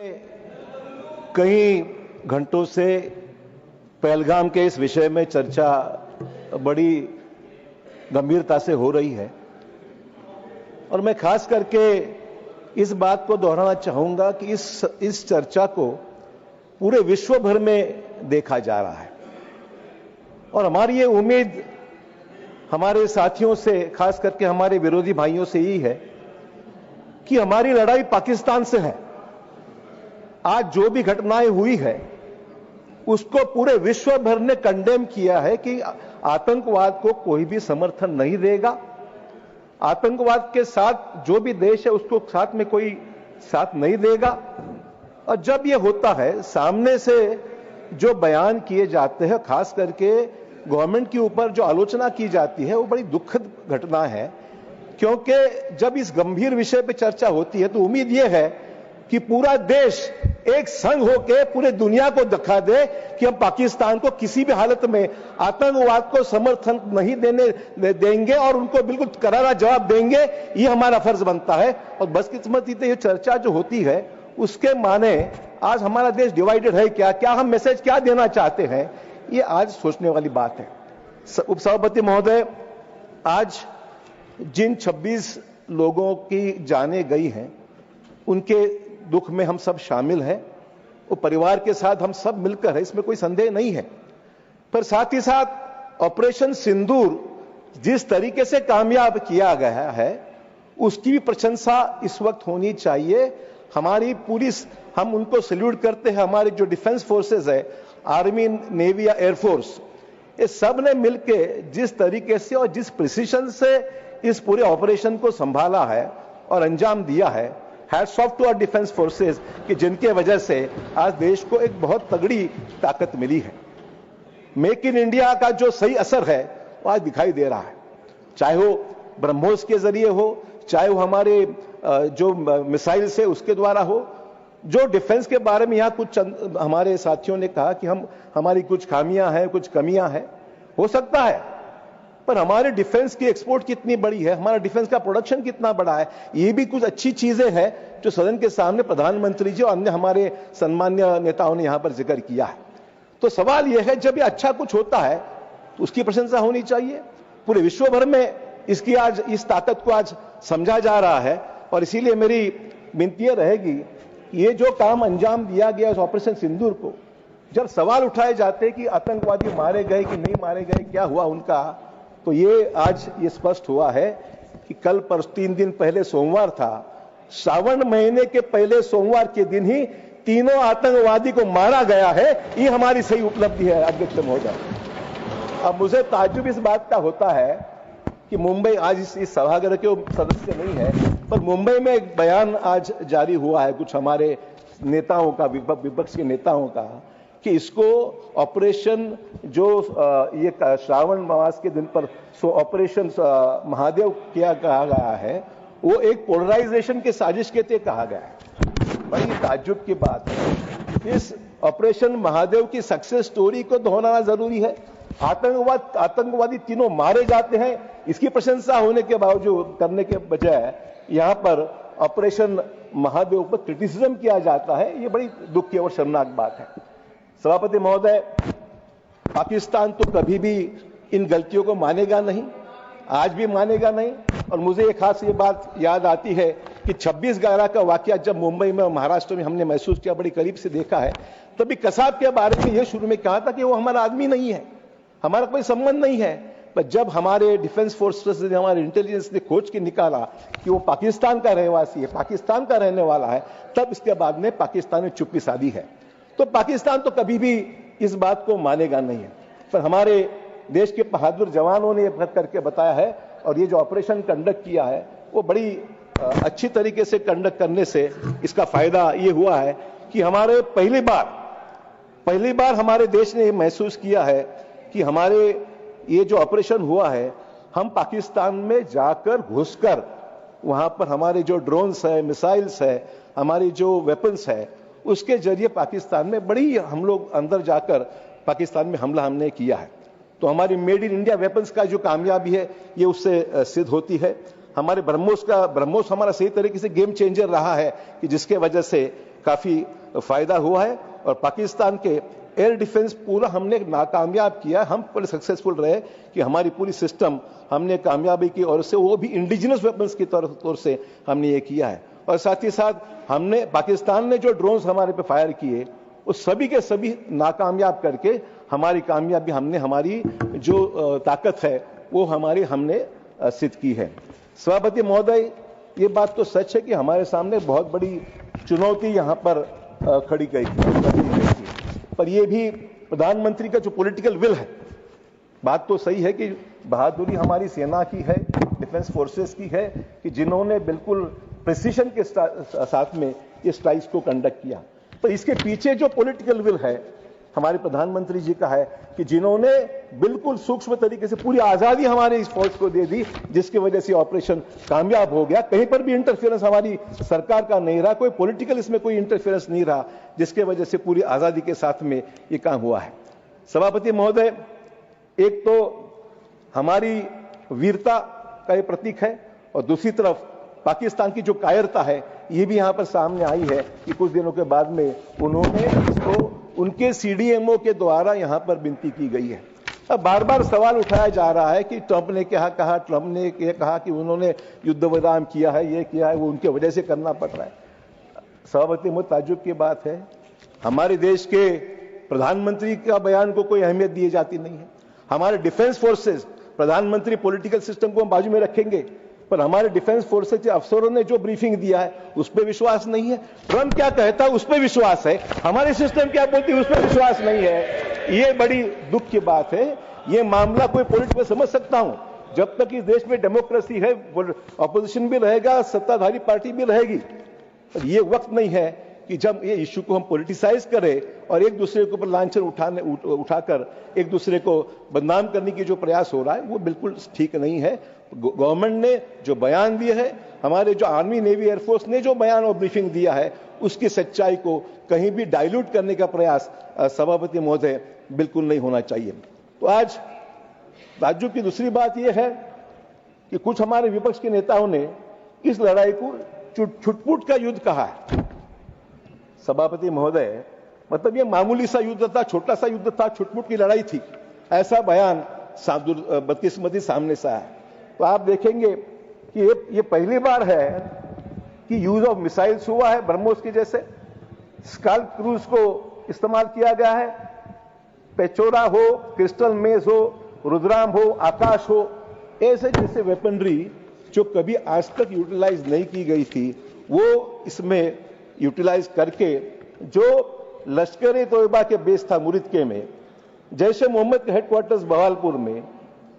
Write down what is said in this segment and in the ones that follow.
कई घंटों से पहलगाम के इस विषय में चर्चा बड़ी गंभीरता से हो रही है और मैं खास करके इस बात को दोहराना चाहूंगा कि इस चर्चा को पूरे विश्व भर में देखा जा रहा है और हमारी ये उम्मीद हमारे साथियों से, खास करके हमारे विरोधी भाइयों से यही है कि हमारी लड़ाई पाकिस्तान से है। आज जो भी घटनाएं हुई है उसको पूरे विश्व भर ने कंडेम किया है कि आतंकवाद को कोई भी समर्थन नहीं देगा। आतंकवाद के साथ जो भी देश है उसको साथ में कोई साथ नहीं देगा। और जब यह होता है, सामने से जो बयान किए जाते हैं, खास करके गवर्नमेंट के ऊपर जो आलोचना की जाती है, वो बड़ी दुखद घटना है। क्योंकि जब इस गंभीर विषय पर चर्चा होती है तो उम्मीद यह है कि पूरा देश एक संग होकर पूरे दुनिया को दिखा दे कि हम पाकिस्तान को किसी भी हालत में आतंकवाद को समर्थन नहीं देंगे और उनको बिल्कुल करारा जवाब देंगे। ये हमारा फर्ज बनता है। और बदकिस्मती से ये चर्चा जो होती है उसके माने आज हमारा देश डिवाइडेड है क्या हम मैसेज क्या देना चाहते हैं, ये आज सोचने वाली बात है। उपसभापति महोदय, आज जिन 26 लोगों की जानें गई हैं उनके दुख में हम सब शामिल हैं। वो परिवार के साथ हम सब मिलकर है, इसमें कोई संदेह नहीं है। पर साथ ही साथ ऑपरेशन सिंदूर जिस तरीके से कामयाब किया गया है उसकी भी प्रशंसा इस वक्त होनी चाहिए। हमारी पुलिस, हम उनको सैल्यूट करते हैं। हमारी जो डिफेंस फोर्सेस है, आर्मी, नेवी या एयरफोर्स, ये सब ने मिलकर जिस तरीके से और जिस प्रिसीजन से इस पूरे ऑपरेशन को संभाला है और अंजाम दिया है, hats off to our defence forces कि जिनके वजह से आज देश को एक बहुत तगड़ी ताकत मिली है। मेक इन इंडिया का जो सही असर है वो आज दिखाई दे रहा है, चाहे वो ब्रह्मोस के जरिए हो, चाहे वो हमारे जो मिसाइल से उसके द्वारा हो। जो डिफेंस के बारे में यहाँ कुछ हमारे साथियों ने कहा कि हमारी कुछ खामियां हैं, कुछ कमियां हैं, हो सकता है, पर हमारे डिफेंस की एक्सपोर्ट कितनी बड़ी है, हमारा डिफेंस का प्रोडक्शन कितना बड़ा है, ये भी कुछ अच्छी चीजें हैं जो सदन के सामने प्रधानमंत्री जी और अन्य हमारे सम्मान्य नेताओं ने यहां पर जिक्र किया है। तो सवाल यह है, जब ये अच्छा कुछ होता है तो उसकी प्रशंसा होनी चाहिए। पूरे विश्व भर में इसकी आज इस ताकत को आज समझा जा रहा है और इसीलिए मेरी विनती यह रहेगी, ये जो काम अंजाम दिया गया इस ऑपरेशन सिंदूर को, जब सवाल उठाए जाते हैं कि आतंकवादी मारे गए कि नहीं मारे गए, क्या हुआ उनका, तो ये आज ये स्पष्ट हुआ है कि कल पर 3 दिन पहले सोमवार था, श्रावण महीने के पहले सोमवार के दिन ही तीनों आतंकवादी को मारा गया है। ये हमारी सही उपलब्धि है अध्यक्ष महोदय। अब मुझे ताज्जुब इस बात का होता है कि मुंबई, आज इस सभागृह के सदस्य नहीं है, पर मुंबई में एक बयान आज जारी हुआ है कुछ हमारे नेताओं का, विपक्ष के नेताओं का, कि इसको ऑपरेशन जो ये श्रावण मास के दिन पर ऑपरेशन महादेव कहा गया है, वो एक पोलराइजेशन के साजिश के तहत कहा गया है। बड़ी ताज्जुब की बात है। इस ऑपरेशन महादेव की सक्सेस स्टोरी को दोहराना जरूरी है। आतंकवादी तीनों मारे जाते हैं, इसकी प्रशंसा होने के बावजूद, करने के बजाय यहां पर ऑपरेशन महादेव पर क्रिटिसिज्म किया जाता है। ये बड़ी दुख की और शर्मनाक बात है। सभापति महोदय, पाकिस्तान तो कभी भी इन गलतियों को मानेगा नहीं, आज भी मानेगा नहीं। और मुझे एक खास ये बात याद आती है कि 26/11 का वाकया जब मुंबई में और महाराष्ट्र में हमने महसूस किया, बड़ी करीब से देखा है, तभी कसाब के बारे में ये शुरू में कहा था कि वो हमारा आदमी नहीं है, हमारा कोई संबंध नहीं है। पर जब हमारे डिफेंस फोर्सेस ने, हमारे इंटेलिजेंस ने खोज के निकाला कि वो पाकिस्तान का रहवासी है, पाकिस्तान का रहने वाला है, तब इसके बाद में पाकिस्तान ने चुप्पी साधी है। तो पाकिस्तान तो कभी भी इस बात को मानेगा नहीं है। पर हमारे देश के बहादुर जवानों ने यह करके बताया है और ये जो ऑपरेशन कंडक्ट किया है वो बड़ी अच्छी तरीके से कंडक्ट करने से इसका फायदा ये हुआ है कि हमारे पहली बार हमारे देश ने महसूस किया है कि हमारे ये जो ऑपरेशन हुआ है, हम पाकिस्तान में जाकर घुसकर वहां पर हमारे जो ड्रोन्स है, मिसाइल्स है, हमारी जो वेपन्स है, उसके जरिए पाकिस्तान में बड़ी हम लोग अंदर जाकर पाकिस्तान में हमला हमने किया है। तो हमारी मेड इन इंडिया वेपन्स का जो कामयाबी है ये उससे सिद्ध होती है। हमारे ब्रह्मोस हमारा सही तरीके से गेम चेंजर रहा है कि जिसके वजह से काफी फायदा हुआ है और पाकिस्तान के एयर डिफेंस पूरा हमने नाकामयाब किया। हम पूरे सक्सेसफुल रहे कि हमारी पूरी सिस्टम हमने कामयाबी की और उससे वो भी इंडिजिनस वेपन्स की तौर से हमने ये किया है। और साथ ही साथ हमने पाकिस्तान ने जो ड्रोन्स हमारे पे फायर किए उस सभी के सभी नाकामयाब करके हमारी कामयाबी हमने हमारी जो ताकत है वो हमने सिद्ध की है। सभापति महोदय, ये बात तो सच है कि हमारे सामने बहुत बड़ी चुनौती यहाँ पर खड़ी गई थी, पर ये भी प्रधानमंत्री का जो पॉलिटिकल विल है, बात तो सही है कि बहादुरी हमारी सेना की है, डिफेंस फोर्सेस की है कि जिन्होंने बिल्कुल प्रिसीशन के साथ में ये स्ट्राइक्स को कंडक्ट किया। पर इसके पीछे जो पॉलिटिकल विल है हमारे प्रधानमंत्री जी का है कि जिन्होंने बिल्कुल सूक्ष्म तरीके से पूरी आजादी हमारे इस फोर्स को दे दी, जिसकी वजह से ऑपरेशन कामयाब हो गया। कहीं पर भी इंटरफेरेंस हमारी सरकार का नहीं रहा, कोई पॉलिटिकल इसमें कोई इंटरफेरेंस नहीं रहा, जिसके वजह से पूरी आजादी के साथ में ये काम हुआ है। सभापति महोदय, एक तो हमारी वीरता का ये प्रतीक है और दूसरी तरफ पाकिस्तान की जो कायरता है ये भी यहां पर सामने आई है कि कुछ दिनों के बाद में उन्होंने इसको उनके सीडीएमओ के द्वारा यहां पर विनती की गई है। अब बार बार सवाल उठाया जा रहा है कि ट्रंप ने क्या कहा, ट्रंप ने ये कहा कि उन्होंने युद्ध विराम किया है, ये किया है, वो उनके वजह से करना पड़ रहा है। सभापति में ताज्जुब की बात है, हमारे देश के प्रधानमंत्री का बयान को कोई अहमियत दी जाती नहीं है। हमारे डिफेंस फोर्सेस, प्रधानमंत्री पॉलिटिकल सिस्टम को हम बाजू में रखेंगे, पर हमारे डिफेंस फोर्सेस के अफसरों ने जो ब्रीफिंग दिया है उस पर विश्वास नहीं है। ट्रंप क्या कहता है उस पर विश्वास है, हमारी सिस्टम क्या बोलती है उस पर विश्वास नहीं है। ये बड़ी दुख की बात है। ये मामला कोई पॉलिटिक्स में समझ सकता हूं, जब तक इस देश में डेमोक्रेसी है ऑपोजिशन भी रहेगा, सत्ताधारी पार्टी भी रहेगी। पर ये वक्त नहीं है कि जब ये इश्यू को हम पॉलिटिसाइज करें और एक दूसरे के ऊपर लांछन उठाकर एक दूसरे को बदनाम करने की जो प्रयास हो रहा है वो बिल्कुल ठीक नहीं है। गवर्नमेंट ने जो बयान दिया है, हमारे जो आर्मी, नेवी, एयरफोर्स ने जो बयान और ब्रीफिंग दिया है, उसकी सच्चाई को कहीं भी डाइल्यूट करने का प्रयास सभापति महोदय बिल्कुल नहीं होना चाहिए। तो आज राज्यों की दूसरी बात यह है कि कुछ हमारे विपक्ष के नेताओं ने इस लड़ाई को छुटपुट का युद्ध कहा है। सभापति महोदय, मतलब ये मामूली सा युद्ध था, छोटा सा युद्ध था, छुटपुट की लड़ाई थी, ऐसा बयान बदकिस्मती सामने से आया। तो आप देखेंगे कि ये पहली बार है कि यूज ऑफ मिसाइल्स हुआ है, ब्रह्मोस के जैसे स्काल्प क्रूज को इस्तेमाल किया गया है। पेचोरा हो, क्रिस्टल मेज हो, रुद्राम हो, आकाश हो, ऐसे जैसे वेपनरी जो कभी आज तक यूटिलाइज नहीं की गई थी वो इसमें यूटिलाइज करके जो लश्कर तोयबा के बेस था मुरिदके में, जैश ए मोहम्मद के हेडक्वार्टर्स बहावलपुर में,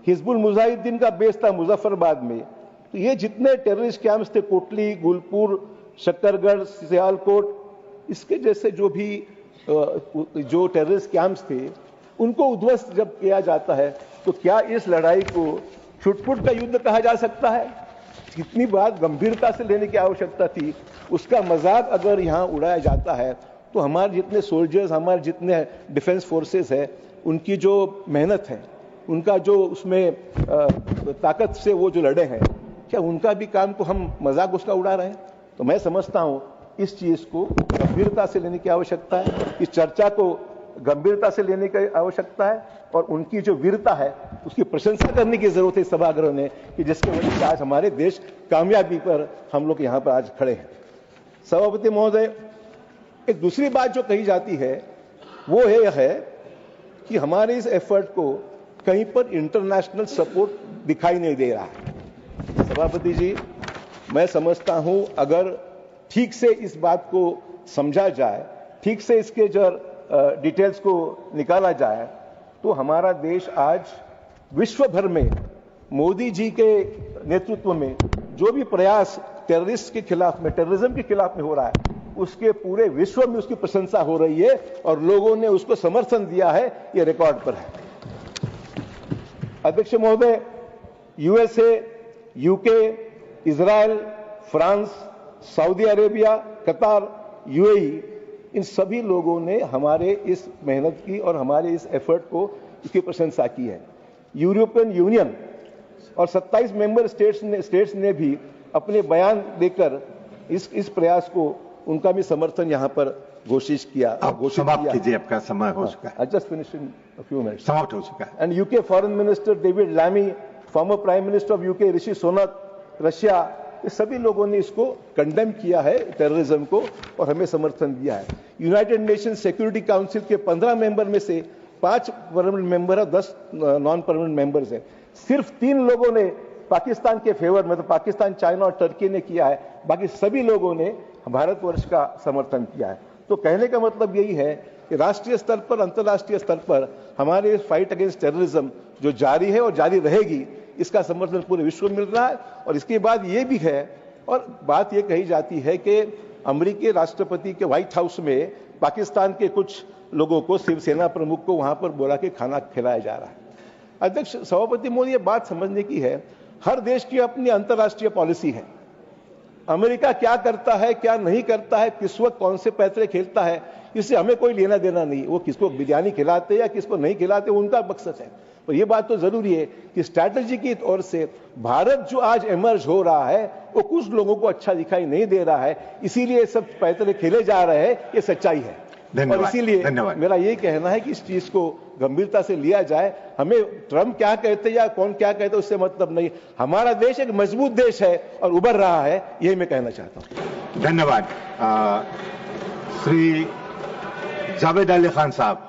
हिजबुल मुजाहिदीन का बेस था मुजफ्फरबाद में, तो ये जितने टेररिस्ट कैंप्स थे कोटली, गुलपुर, शक्करगढ़, सियालकोट, इसके जैसे जो भी जो टेररिस्ट कैंप्स थे उनको उद्ध्वस्त जब किया जाता है तो क्या इस लड़ाई को छुटपुट का युद्ध कहा जा सकता है? कितनी बात गंभीरता से लेने की आवश्यकता थी। उसका मजाक अगर यहां उड़ाया जाता है तो हमारे जितने सोल्जर्स, हमारे जितने डिफेंस फोर्सेस है, उनकी जो मेहनत है, उनका जो उसमें ताकत से वो जो लड़े हैं, क्या उनका भी काम को हम मजाक उसका उड़ा रहे हैं? तो मैं समझता हूं इस चीज को गंभीरता से लेने की आवश्यकता है, इस चर्चा को गंभीरता से लेने की आवश्यकता है और उनकी जो वीरता है उसकी प्रशंसा करने की जरूरत है सभागृह ने, कि जिसके वजह से आज हमारे देश कामयाबी पर हम लोग यहां पर आज खड़े हैं। सभापति महोदय, एक दूसरी बात जो कही जाती है वो यह है कि हमारे इस एफर्ट को कहीं पर इंटरनेशनल सपोर्ट दिखाई नहीं दे रहा है। सभापति जी, मैं समझता हूं अगर ठीक से इस बात को समझा जाए, ठीक से इसके जो डिटेल्स को निकाला जाए, तो हमारा देश आज विश्व भर में मोदी जी के नेतृत्व में जो भी प्रयास टेररिस्ट के खिलाफ में, टेररिज्म के खिलाफ में हो रहा है, उसके पूरे विश्व में उसकी प्रशंसा हो रही है और लोगों ने उसको समर्थन दिया है, ये रिकॉर्ड पर है। अध्यक्ष महोदय, USA, UK, Israel, France, Saudi Arabia, कतार, यूएई, इन सभी लोगों ने हमारे इस मेहनत की और हमारे इस एफर्ट को इसकी प्रशंसा की है। यूरोपियन यूनियन और 27 मेंबर स्टेट्स ने भी अपने बयान देकर इस प्रयास को उनका भी समर्थन यहां पर घोषित किया। समाप्त कीजिए, आपका समय हो चुका है। I just finished in a few minutes. समाप्त हो चुका है। And UK Foreign Minister David Lammy, former Prime Minister of UK Rishi Sunak, Russia, ये सभी लोगों ने इसको कंडेम किया है, टेररिज्म को, और हमें समर्थन दिया है। यूनाइटेड नेशन सिक्योरिटी काउंसिल के 15 मेंबर में से 5 परमानेंट मेंबर और 10 नॉन परमानेंट मेंबर्स हैं। सिर्फ 3 लोगों ने पाकिस्तान के फेवर में, तो पाकिस्तान, चाइना और टर्की ने किया है, बाकी सभी लोगों ने भारतवर्ष का समर्थन किया है। तो कहने का मतलब यही है कि राष्ट्रीय स्तर पर, अंतर्राष्ट्रीय स्तर पर हमारे फाइट अगेंस्ट टेररिज्म जो जारी है और जारी रहेगी, इसका समर्थन पूरे विश्व में मिल रहा है। और इसके बाद ये भी है, और बात ये कही जाती है कि अमेरिकी राष्ट्रपति के व्हाइट हाउस में पाकिस्तान के कुछ लोगों को, शिवसेना प्रमुख को वहां पर बुला के खाना खिलाया जा रहा है। अध्यक्ष सभापति मोदी, ये बात समझने की है, हर देश की अपनी अंतर्राष्ट्रीय पॉलिसी है। अमेरिका क्या करता है, क्या नहीं करता है, किस वक्त कौन से पैतरे खेलता है, इससे हमें कोई लेना देना नहीं। वो किसको बिरयानी खिलाते या किसको नहीं खिलाते, उनका मकसद है। तो ये बात तो जरूरी है कि स्ट्रैटेजी की तौर से भारत जो आज इमर्ज हो रहा है, वो कुछ लोगों को अच्छा दिखाई नहीं दे रहा है, इसीलिए सब पैतरे खेले जा रहे हैं। ये सच्चाई है, और इसीलिए मेरा ये कहना है कि इस चीज को गंभीरता से लिया जाए। हमें ट्रंप क्या कहते या कौन क्या कहते उससे मतलब नहीं। हमारा देश एक मजबूत देश है और उभर रहा है, यही मैं कहना चाहता हूं। धन्यवाद। श्री जावेद अली खान साहब।